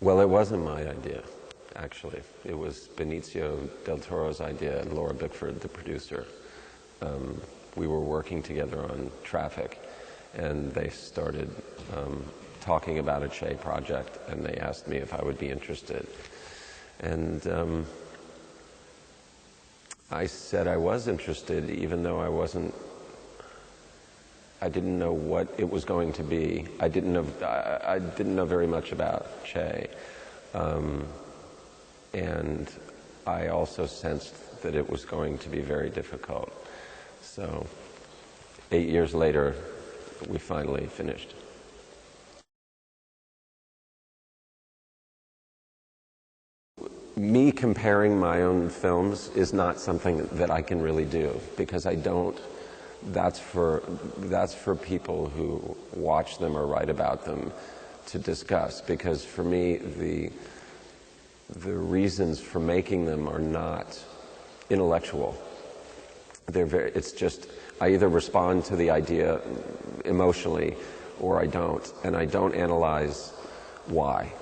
Well, it wasn't my idea, actually. It was Benicio del Toro's idea and Laura Bickford, the producer. We were working together on Traffic, and they started talking about a Che project, and they asked me if I would be interested. And I said I was interested, even though I didn't know what it was going to be. I didn't know very much about Che. And I also sensed that it was going to be very difficult. So 8 years later, we finally finished. Me comparing my own films is not something that I can really do, because I don't. That's for people who watch them or write about them to discuss, because for me the reasons for making them are not intellectual. It's just, I either respond to the idea emotionally or I don't, and I don't analyze why.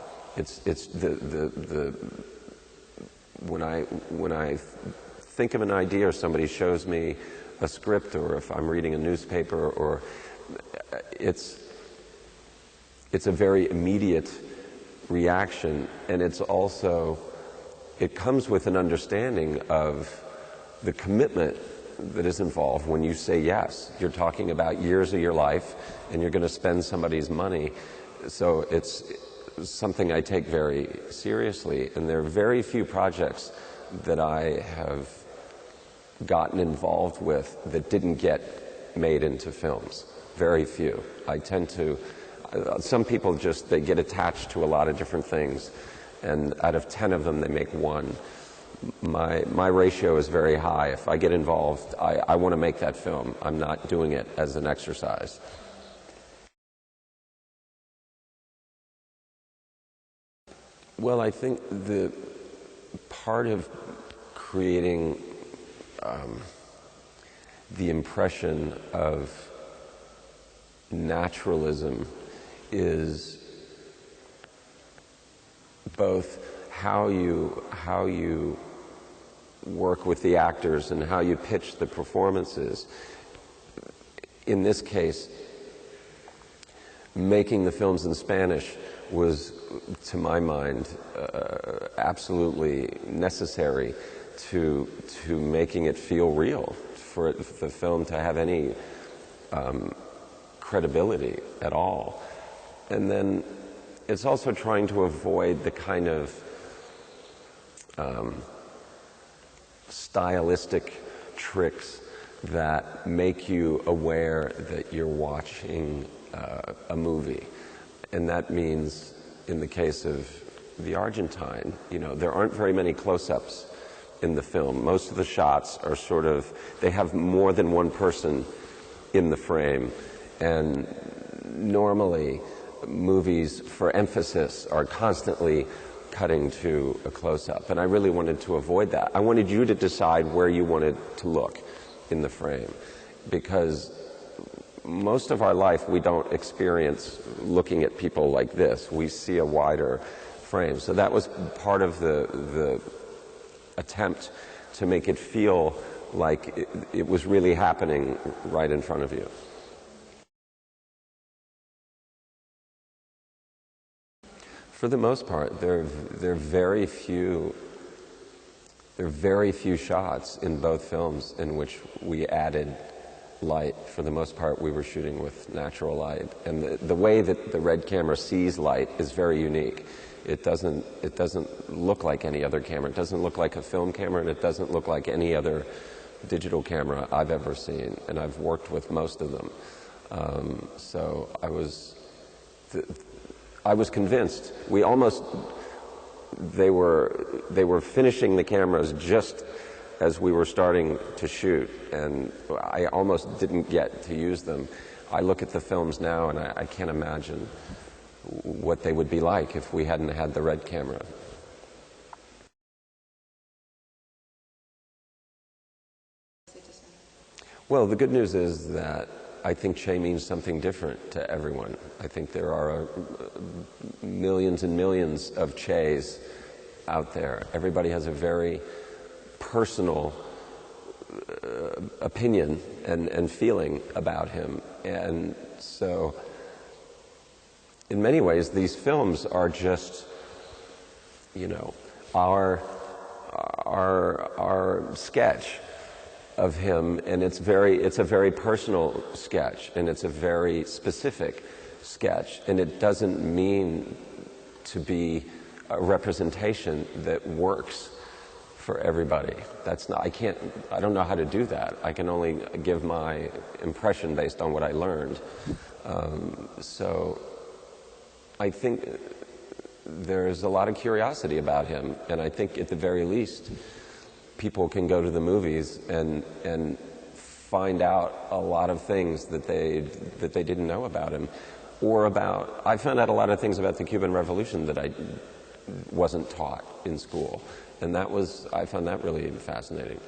When I think of an idea, or somebody shows me a script, or if I'm reading a newspaper, or it's a very immediate reaction, and it comes with an understanding of the commitment that is involved when you say yes. You're talking about years of your life, and you're going to spend somebody's money, so it's something I take very seriously. And there are very few projects that I have gotten involved with that didn't get made into films. Very few. I tend to, some people just, they get attached to a lot of different things, and out of 10 of them they make one. My ratio is very high. If I get involved, I want to make that film. I'm not doing it as an exercise. Well, I think the part of creating the impression of naturalism is both how you work with the actors and how you pitch the performances. In this case, making the films in Spanish was, to my mind, absolutely necessary to making it feel real, for the film to have any credibility at all. And then it's also trying to avoid the kind of stylistic tricks that make you aware that you're watching a movie. And that means, in the case of the Argentine, there aren't very many close-ups in the film. Most of the shots are sort of, they have more than one person in the frame. And normally, movies for emphasis are constantly cutting to a close-up. And I really wanted to avoid that. I wanted you to decide where you wanted to look in the frame, because most of our life we don't experience looking at people like this. We see a wider frame. So that was part of the attempt to make it feel like it was really happening right in front of you. For the most part, there are very few shots in both films in which we added light. For the most part, we were shooting with natural light, and the way that the Red camera sees light is very unique. It doesn't look like any other camera. It doesn't look like a film camera, and it doesn't look like any other digital camera I've ever seen, and I've worked with most of them. So I was convinced. They were finishing the cameras just as we were starting to shoot, and I almost didn't get to use them. I look at the films now, and I can't imagine what they would be like if we hadn't had the Red camera. Well, the good news is that I think Che means something different to everyone. I think there are millions and millions of Ches out there. Everybody has a very personal opinion and feeling about him. And so, in many ways, these films are just, you know, our sketch of him, and it's a very personal sketch, and it's a very specific sketch, and it doesn't mean to be a representation that works for everybody. That's not, I don't know how to do that. I can only give my impression based on what I learned. So I think there's a lot of curiosity about him, and I think at the very least people can go to the movies and find out a lot of things that they didn't know about him, or about, I found out a lot of things about the Cuban Revolution that I wasn't taught in school, and I found that really fascinating.